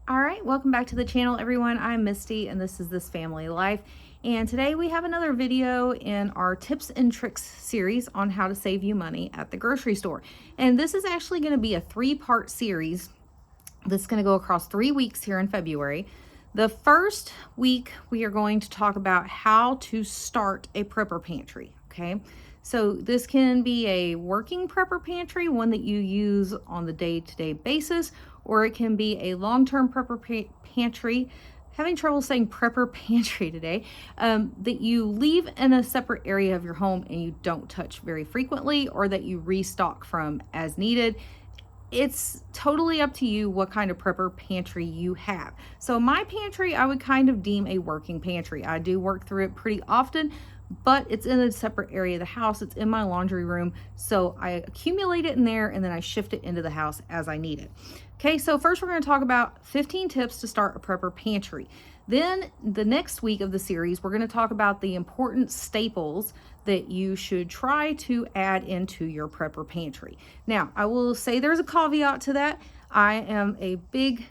All right, welcome back to the channel, everyone. I'm Misty, and this is This Family Life. And today we have another video in our tips and tricks series on how to save you money at the grocery store. And this is actually going to be a three-part series that's going to go across 3 weeks here in February. The first week, we are going to talk about how to start a prepper pantry, okay? So this can be a working prepper pantry, one that you use on the day-to-day basis, or it can be a long-term prepper pantry, having trouble saying prepper pantry today, that you leave in a separate area of your home and you don't touch very frequently, or that you restock from as needed. It's totally up to you what kind of prepper pantry you have. So my pantry, I would kind of deem a working pantry. I do work through it pretty often, but it's in a separate area of the house. It's in my laundry room. So I accumulate it in there and then I shift it into the house as I need it. Okay, so first we're going to talk about 15 tips to start a prepper pantry. Then the next week of the series, we're going to talk about the important staples that you should try to add into your prepper pantry. Now, I will say there's a caveat to that. I am a big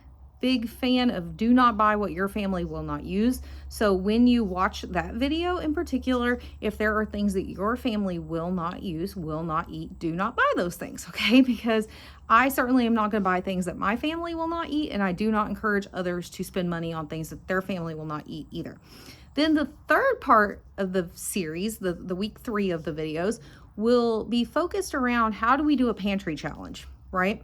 fan of do not buy what your family will not use. So when you watch that video in particular, if there are things that your family will not use, will not eat, do not buy those things, okay? Because I certainly am not going to buy things that my family will not eat, and I do not encourage others to spend money on things that their family will not eat either. Then the third part of the series, the week 3 of the videos, will be focused around how do we do a pantry challenge, right?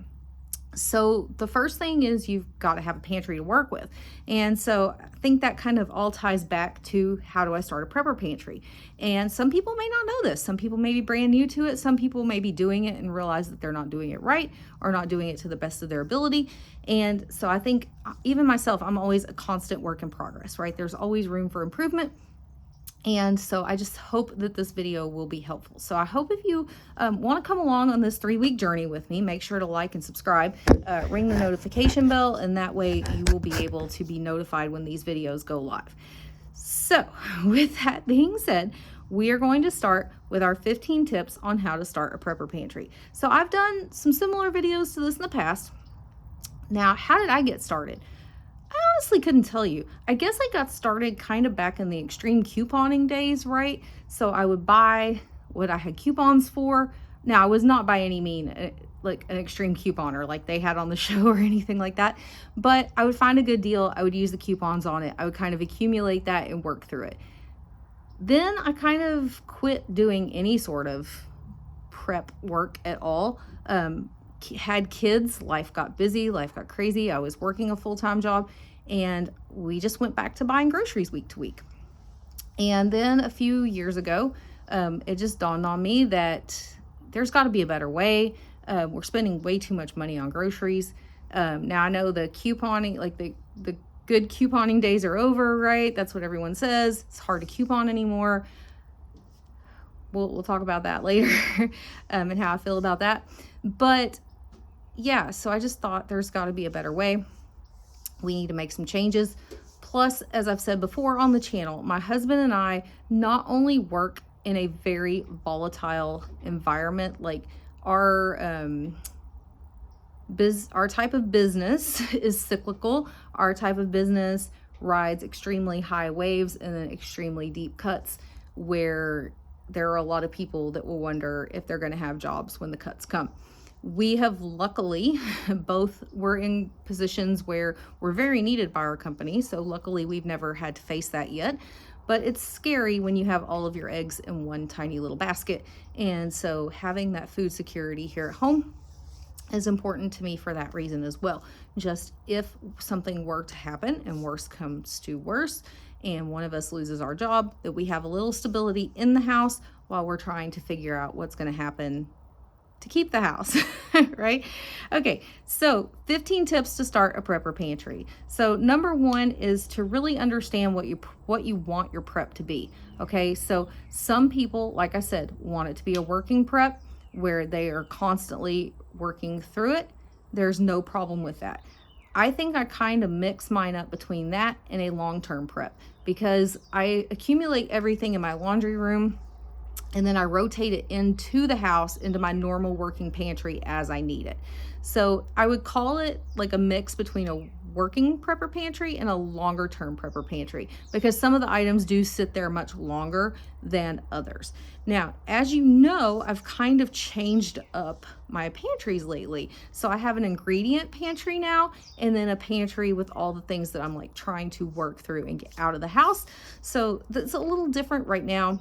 So the first thing is you've got to have a pantry to work with. And so I think that kind of all ties back to how do I start a prepper pantry? And some people may not know this. Some people may be brand new to it. Some people may be doing it and realize that they're not doing it right or not doing it to the best of their ability. And so I think even myself, I'm always a constant work in progress, right? There's always room for improvement. And so I just hope that this video will be helpful. So I hope if you want to come along on this 3-week journey with me, make sure to like and subscribe, ring the notification bell, and that way you will be able to be notified when these videos go live. So with that being said, we are going to start with our 15 tips on how to start a prepper pantry. So I've done some similar videos to this in the past. Now, how did I get started? I honestly couldn't tell you. I guess I got started kind of back in the extreme couponing days, right? So I would buy what I had coupons for. Now, I was not by any means like an extreme couponer like they had on the show or anything like that, but I would find a good deal. I would use the coupons on it. I would kind of accumulate that and work through it. Then I kind of quit doing any sort of prep work at all. Had kids, life got busy, life got crazy. I was working a full-time job, and we just went back to buying groceries week to week. And then a few years ago, it just dawned on me that there's got to be a better way. We're spending way too much money on groceries. Now I know the couponing, like the good couponing days are over, right? That's what everyone says. It's hard to coupon anymore. We'll talk about that later and how I feel about that. But yeah, so I just thought there's got to be a better way. We need to make some changes. Plus, as I've said before on the channel, my husband and I not only work in a very volatile environment, like our type of business is cyclical. Our type of business rides extremely high waves and then extremely deep cuts where there are a lot of people that will wonder if they're going to have jobs when the cuts come. We have luckily both were in positions where we're very needed by our company. So luckily we've never had to face that yet, but it's scary when you have all of your eggs in one tiny little basket. And so having that food security here at home is important to me for that reason as well. Just if something were to happen and worse comes to worse and one of us loses our job, that we have a little stability in the house while we're trying to figure out what's going to happen to keep the house, right? Okay, so 15 tips to start a prepper pantry. So number 1 is to really understand what you want your prep to be. Okay, so some people, like I said, want it to be a working prep where they are constantly working through it. There's no problem with that. I think I kind of mix mine up between that and a long-term prep because I accumulate everything in my laundry room and then I rotate it into the house, into my normal working pantry as I need it. So I would call it like a mix between a working prepper pantry and a longer term prepper pantry, because some of the items do sit there much longer than others. Now, as you know, I've kind of changed up my pantries lately. So I have an ingredient pantry now, and then a pantry with all the things that I'm like trying to work through and get out of the house. So that's a little different right now,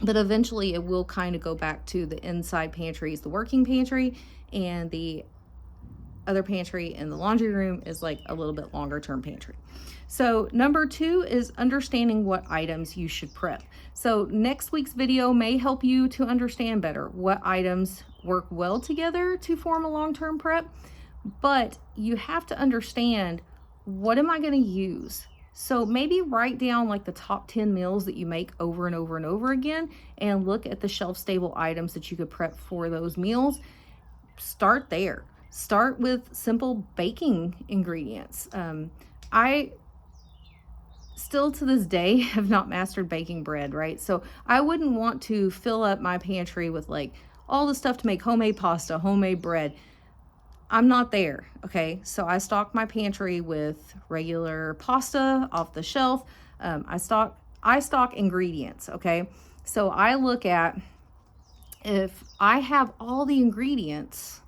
but eventually it will kind of go back to the inside pantries, the working pantry, and the other pantry in the laundry room is like a little bit longer term pantry. So number 2 is understanding what items you should prep. So next week's video may help you to understand better what items work well together to form a long-term prep, but you have to understand, what am I going to use? So maybe write down like the top 10 meals that you make over and over and over again, and look at the shelf stable items that you could prep for those meals. Start there. Start with simple baking ingredients. I still to this day have not mastered baking bread, right? So I wouldn't want to fill up my pantry with like all the stuff to make homemade pasta, homemade bread. I'm not there, okay? So I stock my pantry with regular pasta off the shelf. I stock ingredients, okay? So I look at, if I have all the ingredients,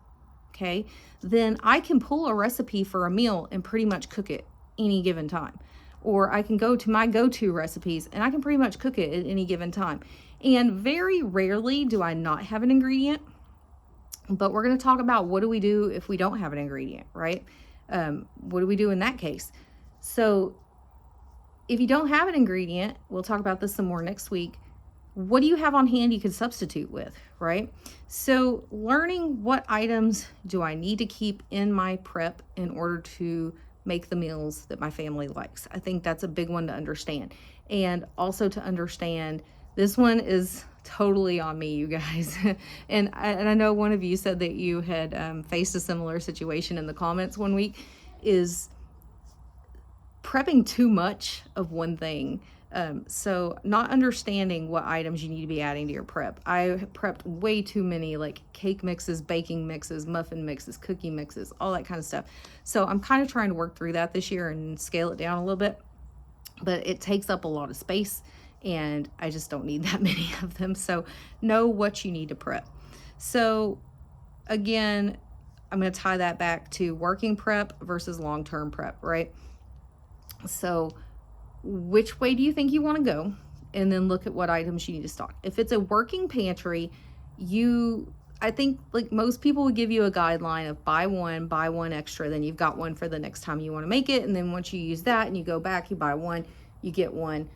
okay, then I can pull a recipe for a meal and pretty much cook it any given time. Or I can go to my go-to recipes and I can pretty much cook it at any given time. And very rarely do I not have an ingredient. But we're going to talk about, what do we do if we don't have an ingredient, right? What do we do in that case? So if you don't have an ingredient, we'll talk about this some more next week. What do you have on hand you can substitute with, right? So learning what items do I need to keep in my prep in order to make the meals that my family likes. I think that's a big one to understand. And also to understand, this one is totally on me, you guys. and I know one of you said that you had faced a similar situation in the comments one week, is prepping too much of one thing. So not understanding what items you need to be adding to your prep. I prepped way too many like cake mixes, baking mixes, muffin mixes, cookie mixes, all that kind of stuff. So I'm kind of trying to work through that this year and scale it down a little bit, but it takes up a lot of space and I just don't need that many of them. So know what you need to prep. So again, I'm going to tie that back to working prep versus long-term prep, right? So which way do you think you want to go? And then look at what items you need to stock. If it's a working pantry, I think like most people would give you a guideline of buy one extra, then you've got one for the next time you want to make it. And then once you use that and you go back, you buy one, you get one.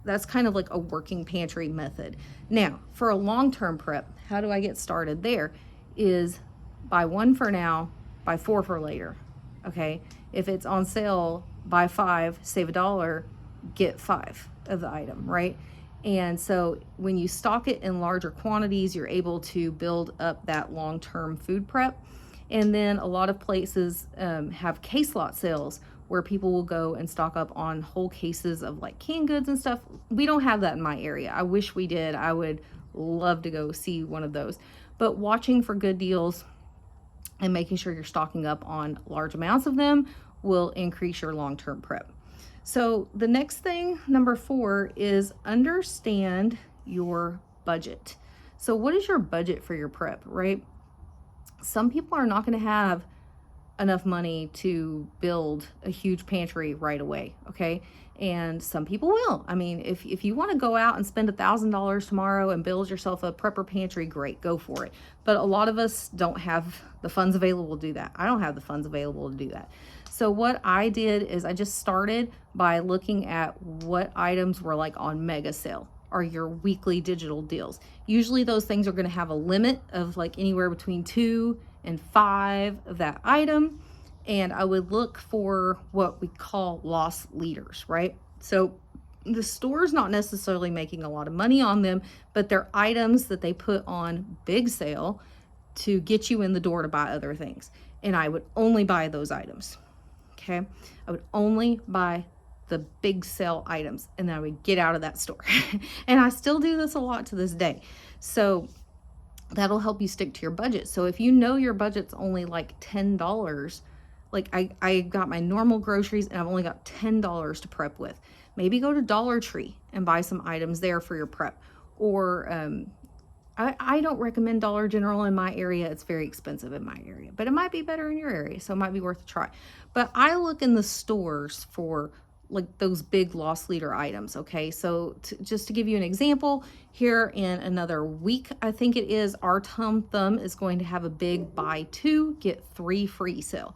That's kind of like a working pantry method. Now, for a long-term prep, how do I get started there? Is buy one for now, buy 4 for later. Okay. If it's on sale, buy 5, save $1, get 5 of the item, right? And so when you stock it in larger quantities, you're able to build up that long-term food prep. And then a lot of places have case lot sales where people will go and stock up on whole cases of like canned goods and stuff. We don't have that in my area. I wish we did. I would love to go see one of those. But watching for good deals and making sure you're stocking up on large amounts of them will increase your long-term prep. So the next thing, number 4, is understand your budget. So what is your budget for your prep, right? Some people are not going to have enough money to build a huge pantry right away, okay? And some people will. I mean, if you want to go out and spend $1,000 tomorrow and build yourself a prepper pantry, great, go for it. But a lot of us don't have the funds available to do that. I don't have the funds available to do that. So what I did is I just started by looking at what items were like on mega sale or your weekly digital deals. Usually those things are going to have a limit of like anywhere between 2 and 5 of that item. And I would look for what we call loss leaders, right? So the store's not necessarily making a lot of money on them, but they're items that they put on big sale to get you in the door to buy other things. And I would only buy those items, okay? I would only buy the big sale items and then I would get out of that store. And I still do this a lot to this day. So that'll help you stick to your budget. So if you know your budget's only like $10, Like I got my normal groceries and I've only got $10 to prep with. Maybe go to Dollar Tree and buy some items there for your prep. Or I don't recommend Dollar General in my area. It's very expensive in my area, but it might be better in your area, so it might be worth a try. But I look in the stores for like those big loss leader items. Okay, so just to give you an example, here in another week, I think it is, our Tom Thumb is going to have a big buy 2 get 3 free sale.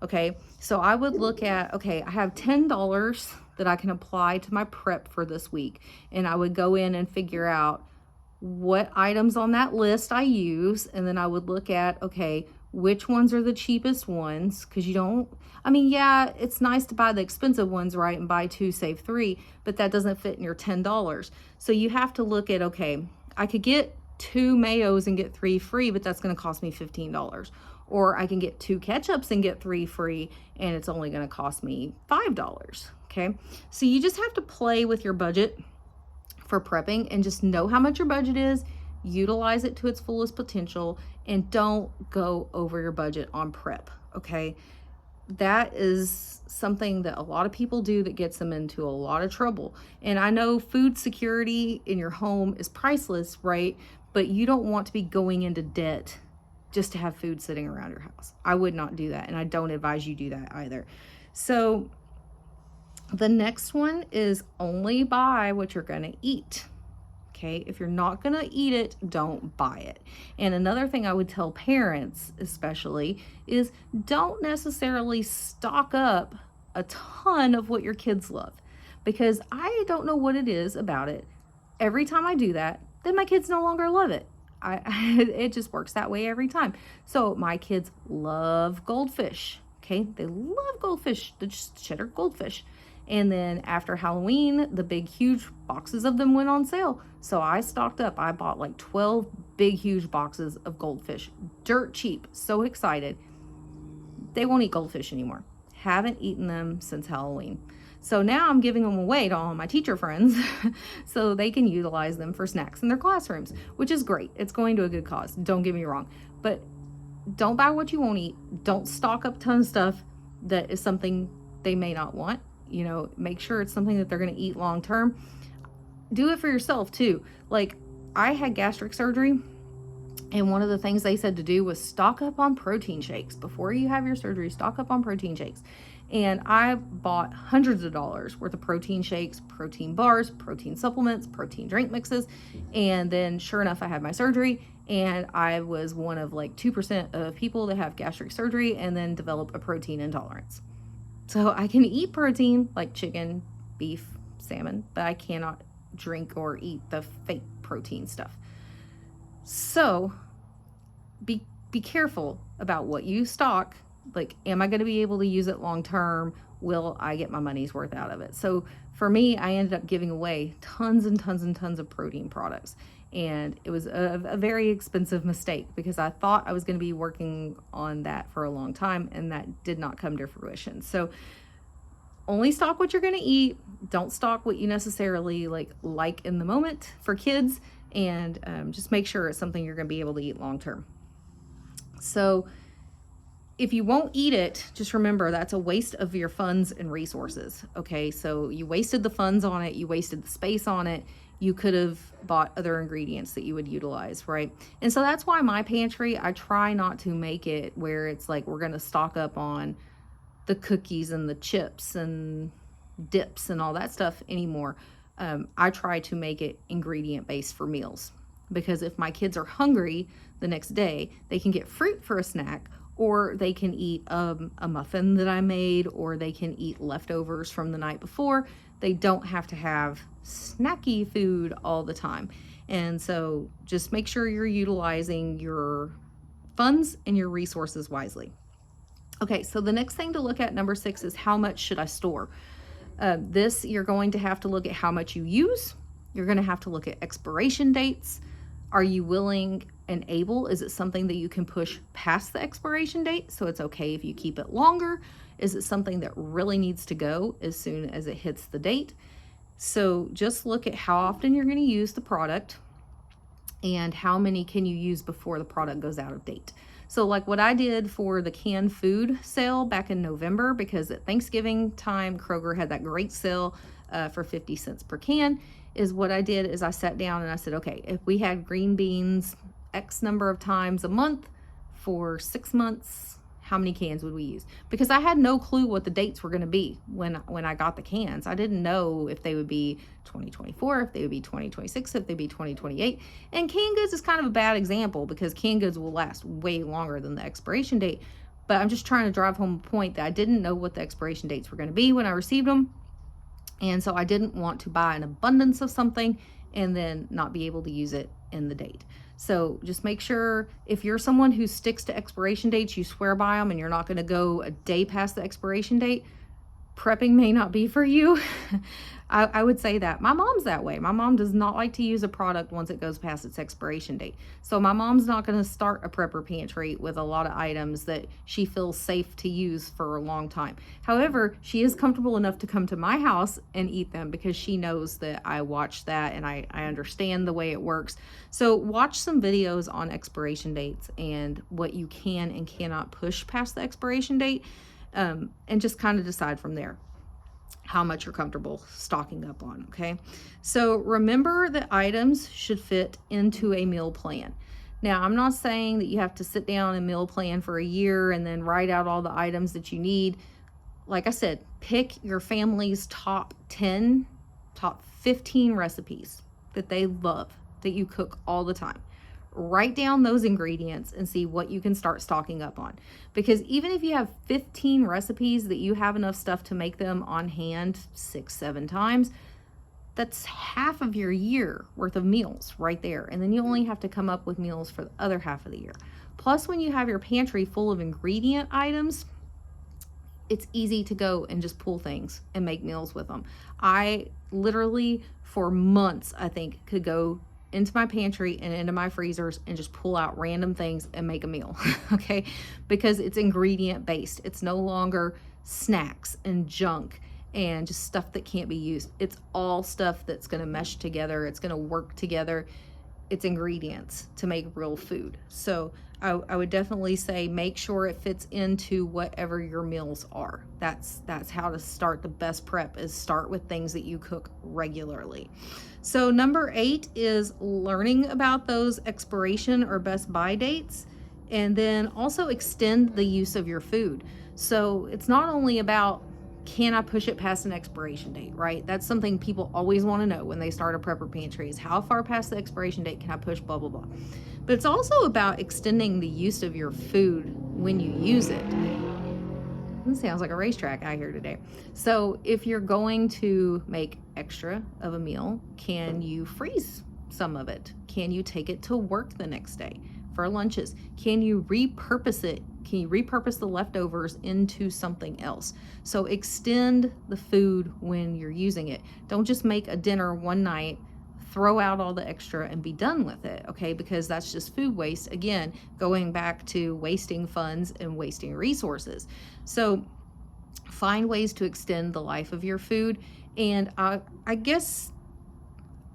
Okay, so I would look at, okay, I have $10 that I can apply to my prep for this week, and I would go in and figure out what items on that list I use, and then I would look at, okay, which ones are the cheapest ones, because you don't, I mean, yeah, it's nice to buy the expensive ones, right, and buy 2 save 3, but that doesn't fit in your $10. So you have to look at, okay, I could get 2 mayos and get 3 free, but that's going to cost me $15. Or I can get 2 ketchups and get 3 free, and it's only going to cost me $5. Okay, so you just have to play with your budget for prepping and just know how much your budget is, utilize it to its fullest potential, and don't go over your budget on prep. Okay, that is something that a lot of people do that gets them into a lot of trouble. And I know food security in your home is priceless, right? But you don't want to be going into debt just to have food sitting around your house. I would not do that, and I don't advise you do that either. So the next one is only buy what you're gonna eat. Okay, if you're not gonna eat it, don't buy it. And another thing I would tell parents especially is don't necessarily stock up a ton of what your kids love, because I don't know what it is about it. Every time I do that, then my kids no longer love it. It just works that way every time. So my kids love goldfish. Okay, they love goldfish, the cheddar goldfish. And then after Halloween, the big huge boxes of them went on sale. So I stocked up. I bought like 12 big huge boxes of goldfish. Dirt cheap. So excited. They won't eat goldfish anymore. Haven't eaten them since Halloween. So now I'm giving them away to all my teacher friends so they can utilize them for snacks in their classrooms, which is great. It's going to a good cause. Don't get me wrong. But don't buy what you won't eat. Don't stock up a ton of stuff that is something they may not want. You know, make sure it's something that they're going to eat long term. Do it for yourself too. Like, I had gastric surgery, and one of the things they said to do was stock up on protein shakes. Before you have your surgery, stock up on protein shakes. And I bought hundreds of dollars worth of protein shakes, protein bars, protein supplements, protein drink mixes. And then sure enough, I had my surgery, and I was one of like 2% of people that have gastric surgery and then develop a protein intolerance. So I can eat protein like chicken, beef, salmon, but I cannot drink or eat the fake protein stuff. So be careful about what you stock. Like, am I going to be able to use it long term? Will I get my money's worth out of it? So for me, I ended up giving away tons and tons and tons of protein products. And it was a very expensive mistake, because I thought I was going to be working on that for a long time, and that did not come to fruition. So only stock what you're going to eat. Don't stock what you necessarily like in the moment for kids, and just make sure it's something you're going to be able to eat long term. So if you won't eat it, just remember that's a waste of your funds and resources. Okay, so you wasted the funds on it, you wasted the space on it. You could have bought other ingredients that you would utilize, right? And so that's why my pantry, I try not to make it where it's like we're going to stock up on the cookies and the chips and dips and all that stuff anymore. I try to make it ingredient based for meals, because if my kids are hungry the next day, they can get fruit for a snack, or they can eat a muffin that I made, or they can eat leftovers from the night before. They don't have to have snacky food all the time. And so just make sure you're utilizing your funds and your resources wisely. Okay, so the next thing to look at, number 6, is how much should I store? This, you're going to have to look at how much you use. You're going to have to look at expiration dates. Are you willing and able? Is it something that you can push past the expiration date, so it's okay if you keep it longer? Is it something that really needs to go as soon as it hits the date? So just look at how often you're going to use the product and how many can you use before the product goes out of date. So like what I did for the canned food sale back in November, because at Thanksgiving time, Kroger had that great sale for 50 cents per can, is what I did is I sat down and I said, okay, if we had green beans X number of times a month for 6 months, how many cans would we use? Because I had no clue what the dates were going to be when I got the cans. I didn't know if they would be 2024, if they would be 2026, if they'd be 2028. And canned goods is kind of a bad example because canned goods will last way longer than the expiration date. But I'm just trying to drive home a point that I didn't know what the expiration dates were going to be when I received them. And so I didn't want to buy an abundance of something and then not be able to use it in the date. So just make sure if you're someone who sticks to expiration dates, you swear by them and you're not going to go a day past the expiration date, prepping may not be for you. I would say that. My mom's that way. My mom does not like to use a product once it goes past its expiration date. So my mom's not going to start a prepper pantry with a lot of items that she feels safe to use for a long time. However, she is comfortable enough to come to my house and eat them because she knows that I watch that and I understand the way it works. So watch some videos on expiration dates and what you can and cannot push past the expiration date, and just kind of decide from there how much you're comfortable stocking up on, okay? So remember that items should fit into a meal plan. Now, I'm not saying that you have to sit down and meal plan for a year and then write out all the items that you need. Like I said, pick your family's top 10, top 15 recipes that they love, that you cook all the time. Write down those ingredients and see what you can start stocking up on. Because even if you have 15 recipes that you have enough stuff to make them on hand 6-7 times, that's half of your year worth of meals right there. And then you only have to come up with meals for the other half of the year. Plus, when you have your pantry full of ingredient items, it's easy to go and just pull things and make meals with them. I literally, for months, I think, could go into my pantry and into my freezers and just pull out random things and make a meal, okay? Because it's ingredient based. It's no longer snacks and junk and just stuff that can't be used. It's all stuff that's gonna mesh together. It's gonna work together. It's ingredients to make real food. So I would definitely say make sure it fits into whatever your meals are. That's how to start the best prep, is start with things that you cook regularly. So number 8 is learning about those expiration or best buy dates, and then also extend the use of your food. So it's not only about, can I push it past an expiration date, right? That's something people always want to know when they start a prepper pantry, is how far past the expiration date can I push, blah, blah, blah. But it's also about extending the use of your food when you use it. This sounds like a racetrack out here today. So if you're going to make extra of a meal, can you freeze some of it? Can you take it to work the next day for lunches? Can you repurpose it? Can you repurpose the leftovers into something else? So extend the food when you're using it. Don't just make a dinner one night, throw out all the extra and be done with it, okay? Because that's just food waste. Again, going back to wasting funds and wasting resources. So find ways to extend the life of your food. And I guess,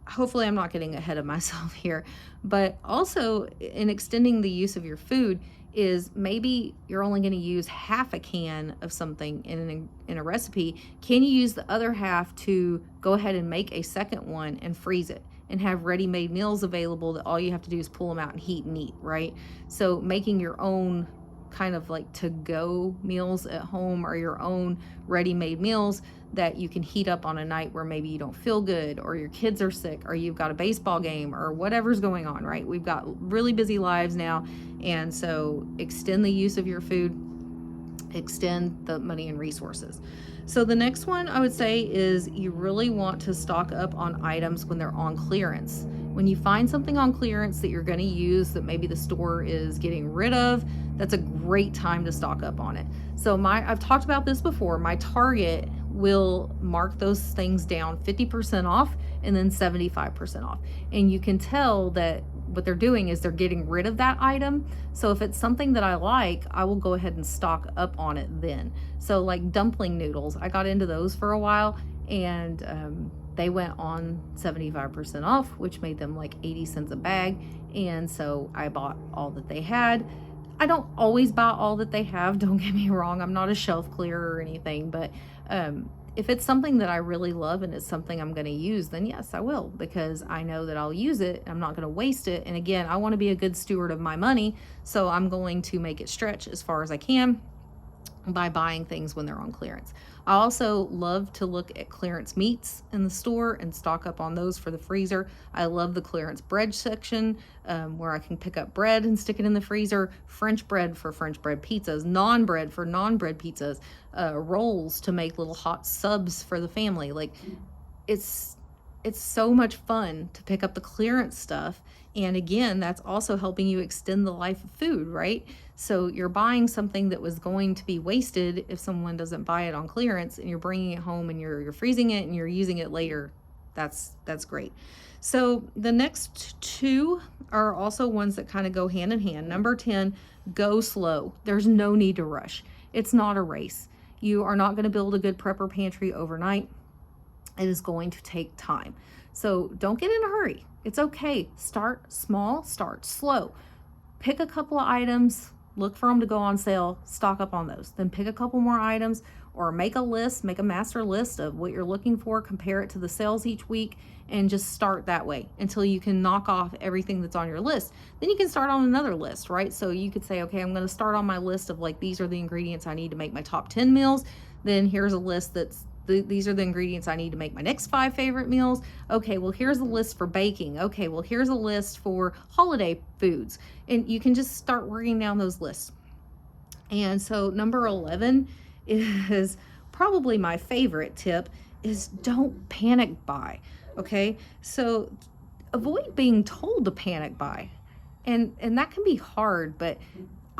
hopefully I'm not getting ahead of myself here, but also in extending the use of your food is maybe you're only going to use half a can of something in a recipe. Can you use the other half to go ahead and make a second one and freeze it and have ready-made meals available that all you have to do is pull them out and heat and eat, right? So making your own kind of like to-go meals at home, or your own ready-made meals that you can heat up on a night where maybe you don't feel good, or your kids are sick, or you've got a baseball game, or whatever's going on, right? We've got really busy lives now, and so extend the use of your food, extend the money and resources. So the next one I would say is you really want to stock up on items when they're on clearance. When you find something on clearance that you're going to use that maybe the store is getting rid of, that's a great time to stock up on it. So I've talked about this before, my Target will mark those things down 50% off and then 75% off. And you can tell that what they're doing is they're getting rid of that item. So if it's something that I like, I will go ahead and stock up on it then. So like dumpling noodles, I got into those for a while, and they went on 75% off, which made them like 80 cents a bag. And so I bought all that they had. I don't always buy all that they have. Don't get me wrong. I'm not a shelf clearer or anything, but if it's something that I really love and it's something I'm going to use, then yes, I will, because I know that I'll use it. I'm not going to waste it. And again, I want to be a good steward of my money. So I'm going to make it stretch as far as I can by buying things when they're on clearance. I also love to look at clearance meats in the store and stock up on those for the freezer. I love the clearance bread section where I can pick up bread and stick it in the freezer. French bread for French bread pizzas, non-bread for non-bread pizzas, rolls to make little hot subs for the family. Like it's so much fun to pick up the clearance stuff. And again, that's also helping you extend the life of food, right? So you're buying something that was going to be wasted if someone doesn't buy it on clearance, and you're bringing it home and you're freezing it and you're using it later. That's great. So the next two are also ones that kind of go hand in hand. Number 10, go slow. There's no need to rush. It's not a race. You are not going to build a good prepper pantry overnight. It is going to take time. So don't get in a hurry. It's okay. Start small, start slow. Pick a couple of items, look for them to go on sale, stock up on those. Then pick a couple more items, or make a list, make a master list of what you're looking for, compare it to the sales each week, and just start that way until you can knock off everything that's on your list. Then you can start on another list, right? So you could say, okay, I'm going to start on my list of like, these are the ingredients I need to make my top 10 meals. Then here's a list that's these are the ingredients I need to make my next 5 favorite meals. Okay, well, here's a list for baking. Okay, well, here's a list for holiday foods. And you can just start working down those lists. And so number 11 is probably my favorite tip, is don't panic buy. Okay, so avoid being told to panic buy. And that can be hard, but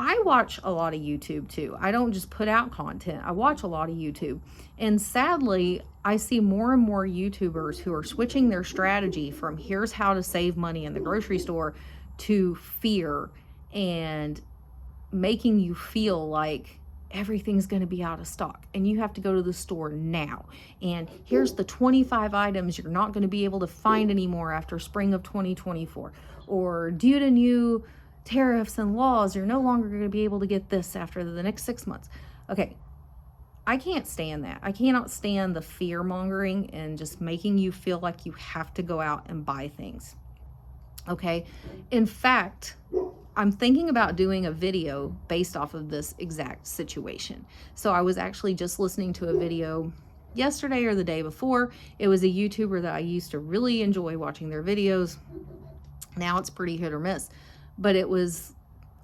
I watch a lot of YouTube too. I don't just put out content. I watch a lot of YouTube. And sadly, I see more and more YouTubers who are switching their strategy from here's how to save money in the grocery store to fear and making you feel like everything's going to be out of stock and you have to go to the store now. And here's the 25 items you're not going to be able to find anymore after spring of 2024. Or due to new tariffs and laws, you're no longer going to be able to get this after the next 6 months. Okay, I can't stand that. I cannot stand the fear mongering and just making you feel like you have to go out and buy things. Okay, in fact, I'm thinking about doing a video based off of this exact situation. So I was actually just listening to a video yesterday or the day before. It was a YouTuber that I used to really enjoy watching their videos. Now it's pretty hit or miss. But it was,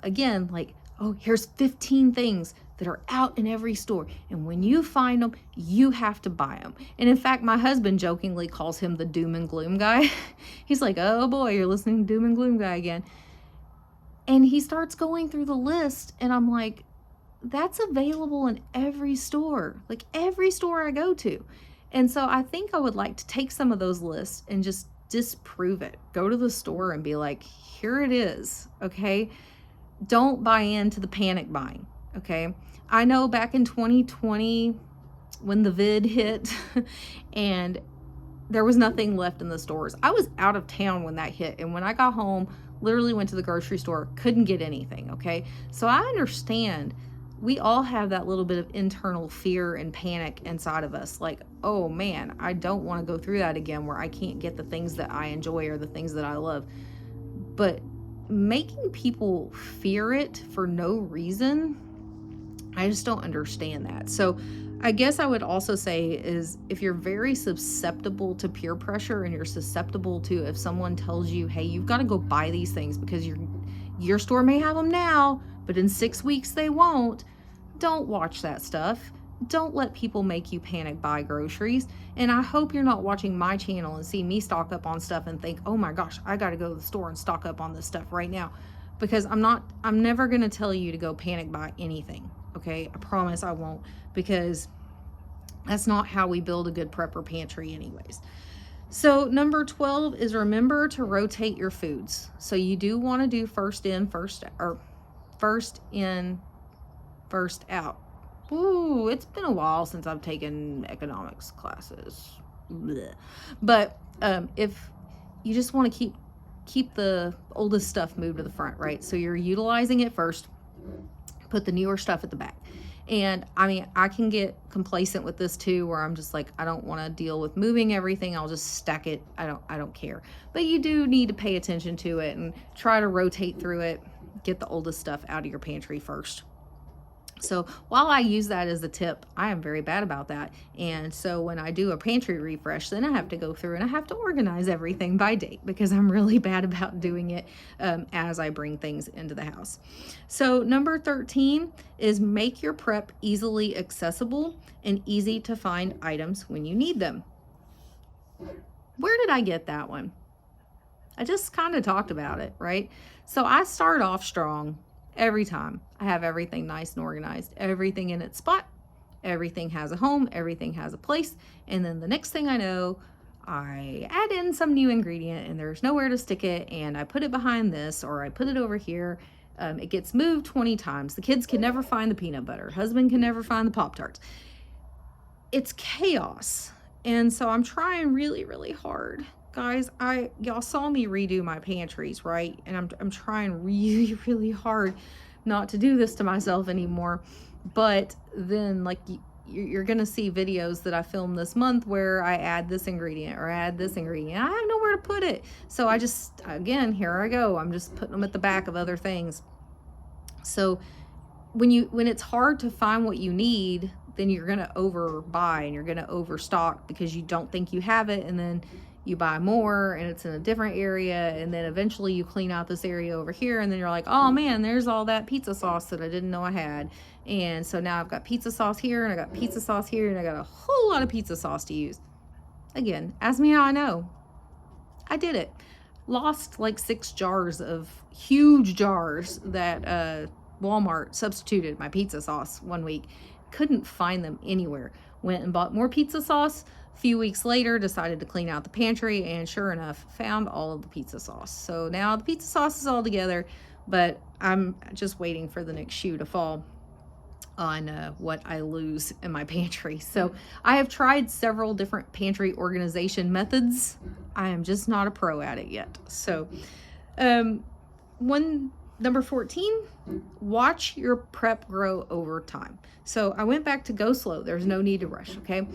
again, like, oh, here's 15 things that are out in every store. And when you find them, you have to buy them. And in fact, my husband jokingly calls him the doom and gloom guy. He's like, oh boy, you're listening to doom and gloom guy again. And he starts going through the list. And I'm like, that's available in every store, like every store I go to. And so I think I would like to take some of those lists and just disprove it. Go to the store and be like, here it is, okay? Don't buy into the panic buying, okay? I know back in 2020 when the vid hit and there was nothing left in the stores. I was out of town when that hit, and when I got home, literally went to the grocery store, couldn't get anything, okay? So I understand we all have that little bit of internal fear and panic inside of us, like, oh man, I don't want to go through that again where I can't get the things that I enjoy or the things that I love. But making people fear it for no reason, I just don't understand that. So I guess I would also say is if you're very susceptible to peer pressure and you're susceptible to if someone tells you, hey, you've got to go buy these things because your store may have them now, but in 6 weeks they won't, don't watch that stuff. Don't let people make you panic buy groceries. And I hope you're not watching my channel and see me stock up on stuff and think, oh my gosh, I got to go to the store and stock up on this stuff right now. Because I'm never going to tell you to go panic buy anything. Okay, I promise I won't, because that's not how we build a good prepper pantry anyways. So number 12 is remember to rotate your foods. So you do want to do first in, first out. Ooh, it's been a while since I've taken economics classes. Blech. But if you just want to keep the oldest stuff moved to the front, right? So you're utilizing it first. Put the newer stuff at the back. And I mean, I can get complacent with this too, where I'm just like, I don't want to deal with moving everything. I'll just stack it. I don't care. But you do need to pay attention to it and try to rotate through it. Get the oldest stuff out of your pantry first. So while I use that as a tip, I am very bad about that. And so when I do a pantry refresh, then I have to go through and I have to organize everything by date because I'm really bad about doing it as I bring things into the house. So number 13 is make your prep easily accessible and easy to find items when you need them. Where did I get that one? I just kind of talked about it, right? So I start off strong. Every time I have everything nice and organized, everything in its spot, everything has a home, everything has a place. And then the next thing I know, I add in some new ingredient and there's nowhere to stick it. And I put it behind this, or I put it over here. It gets moved 20 times. The kids can never find the peanut butter. Husband can never find the Pop-Tarts. It's chaos. And so I'm trying really, really hard. Guys, y'all saw me redo my pantries, right? And I'm trying really, really hard not to do this to myself anymore. But then, like, you're gonna see videos that I filmed this month where I add this ingredient or add this ingredient. I have nowhere to put it. So I just, again, here I go. I'm just putting them at the back of other things. So when it's hard to find what you need, then you're gonna overbuy and you're gonna overstock because you don't think you have it, and then you buy more and it's in a different area, and then eventually you clean out this area over here, and then you're like, oh man, there's all that pizza sauce that I didn't know I had. And so now I've got pizza sauce here, and I got pizza sauce here, and I got a whole lot of pizza sauce to use. Again, ask me how I know. I did it. Lost like 6 jars of huge jars that Walmart substituted my pizza sauce one week. Couldn't find them anywhere. Went and bought more pizza sauce. A few weeks later, decided to clean out the pantry, and sure enough, found all of the pizza sauce. So now the pizza sauce is all together, but I'm just waiting for the next shoe to fall on what I lose in my pantry. So I have tried several different pantry organization methods. I am just not a pro at it yet. So number 14, watch your prep grow over time. So I went back to go slow. There's no need to rush, okay?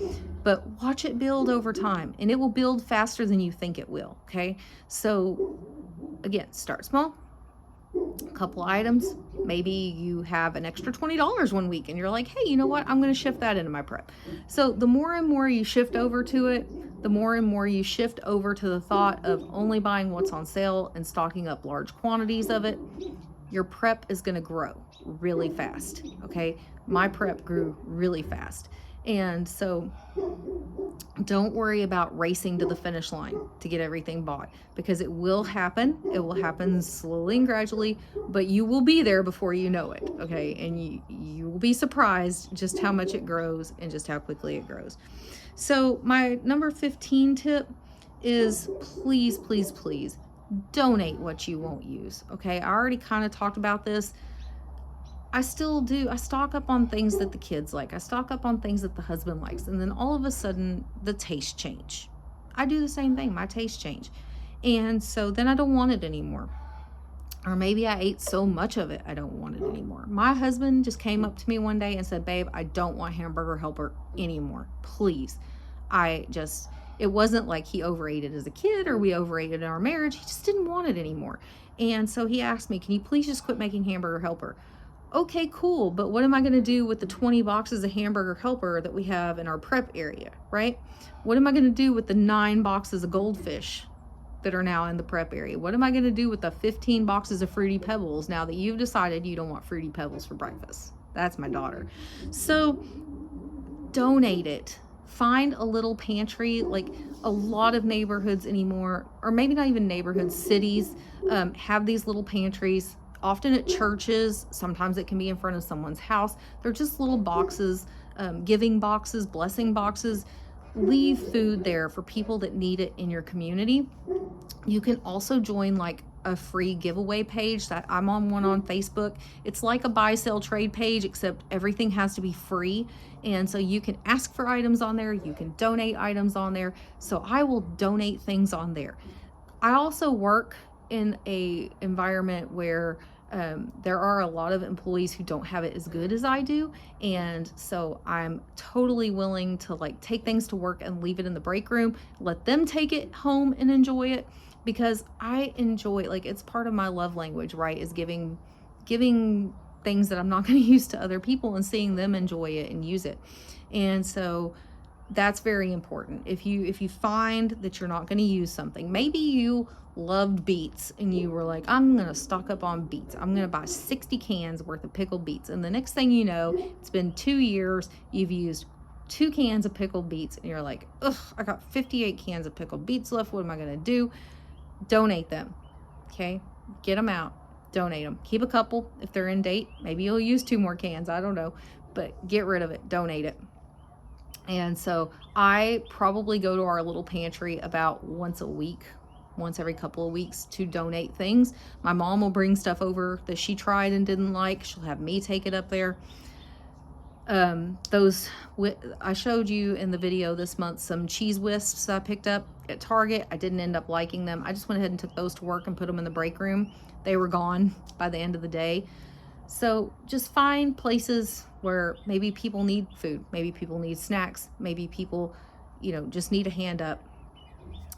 But watch it build over time, and it will build faster than you think it will, okay? So again, start small, a couple items. Maybe you have an extra $20 one week and you're like, hey, you know what? I'm going to shift that into my prep. So the more and more you shift over to it, the more and more you shift over to the thought of only buying what's on sale and stocking up large quantities of it, your prep is going to grow really fast. Okay. My prep grew really fast. And so don't worry about racing to the finish line to get everything bought, because it will happen. It will happen slowly and gradually, but you will be there before you know it. Okay. And you will be surprised just how much it grows and just how quickly it grows. So my number 15 tip is please, please, please donate what you won't use. Okay. I already kind of talked about this. I still do. I stock up on things that the kids like. I stock up on things that the husband likes. And then all of a sudden the taste change. I do the same thing. My taste change. And so then I don't want it anymore. Or maybe I ate so much of it, I don't want it anymore. My husband just came up to me one day and said, babe, I don't want Hamburger Helper anymore. Please. It wasn't like he overate it as a kid or we overate it in our marriage. He just didn't want it anymore. And so he asked me, can you please just quit making Hamburger Helper? Okay, cool, but what am I going to do with the 20 boxes of Hamburger Helper that we have in our prep area, right? What am I going to do with the 9 boxes of Goldfish that are now in the prep area? What am I going to do with the 15 boxes of Fruity Pebbles now that you've decided you don't want Fruity Pebbles for breakfast? That's my daughter. So donate it. Find a little pantry. Like a lot of neighborhoods anymore, or maybe not even neighborhoods, cities have these little pantries. Often at churches, sometimes it can be in front of someone's house. They're just little boxes, giving boxes, blessing boxes. Leave food there for people that need it in your community. You can also join like a free giveaway page. That I'm on one on Facebook. It's like a buy, sell, trade page, except everything has to be free. And so you can ask for items on there. You can donate items on there. So I will donate things on there. I also work in a environment where There are a lot of employees who don't have it as good as I do. And so I'm totally willing to like take things to work and leave it in the break room, let them take it home and enjoy it, because I enjoy, like, it's part of my love language, right? Is giving things that I'm not going to use to other people and seeing them enjoy it and use it. And so that's very important. If you find that you're not going to use something, maybe you loved beets and you were like, I'm going to stock up on beets. I'm going to buy 60 cans worth of pickled beets. And the next thing you know, it's been 2 years, you've used 2 cans of pickled beets, and you're like, ugh, I got 58 cans of pickled beets left. What am I going to do? Donate them. Okay? Get them out. Donate them. Keep a couple if they're in date. Maybe you'll use 2 more cans. I don't know. But get rid of it. Donate it. And so I probably go to our little pantry about once a week, once every couple of weeks, to donate things. My mom will bring stuff over that she tried and didn't like. She'll have me take it up there. I showed you in the video this month some cheese whisks I picked up at Target. I didn't end up liking them. I just went ahead and took those to work and put them in the break room. They were gone by the end of the day. So just find places where maybe people need food, maybe people need snacks, maybe people, just need a hand up,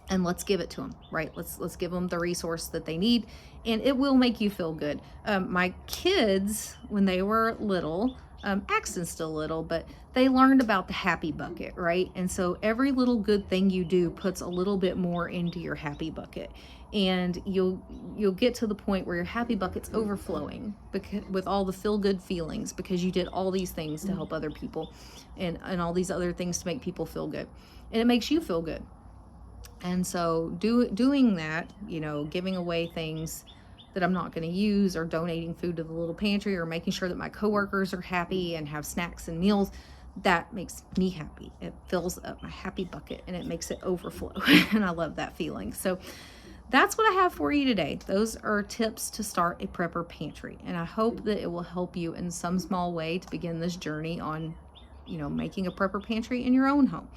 and let's give it to them, right? Let's give them the resource that they need, and it will make you feel good. My kids, when they were little, Axton's still little, but they learned about the happy bucket, right? And so every little good thing you do puts a little bit more into your happy bucket, and you'll get to the point where your happy bucket's overflowing with all the feel-good feelings, because you did all these things to help other people, and all these other things to make people feel good, and it makes you feel good. And so doing that, giving away things that I'm not going to use, or donating food to the little pantry, or making sure that my coworkers are happy and have snacks and meals, that makes me happy. It fills up my happy bucket and it makes it overflow. And I love that feeling. So that's what I have for you today. Those are tips to start a prepper pantry. And I hope that it will help you in some small way to begin this journey on, making a prepper pantry in your own home.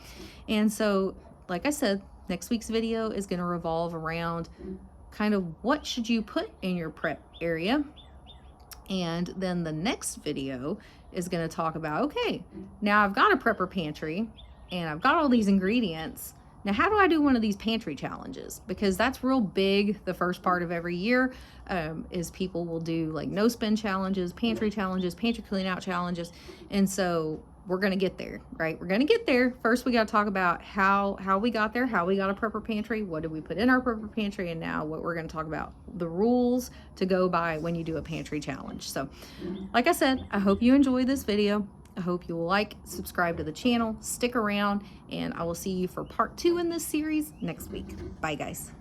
And so, like I said, next week's video is going to revolve around kind of what should you put in your prep area. And then the next video is going to talk about, okay, now I've got a prepper pantry and I've got all these ingredients. Now, how do I do one of these pantry challenges? Because that's real big the first part of every year, is people will do like no spend challenges, pantry clean out challenges. And so we're going to get there, right? We're going to get there. First, we got to talk about how we got there, how we got a prepper pantry, what did we put in our prepper pantry, and now what we're going to talk about, the rules to go by when you do a pantry challenge. So like I said, I hope you enjoy this video. I hope you will like, subscribe to the channel, stick around, and I will see you for part 2 in this series next week. Bye, guys.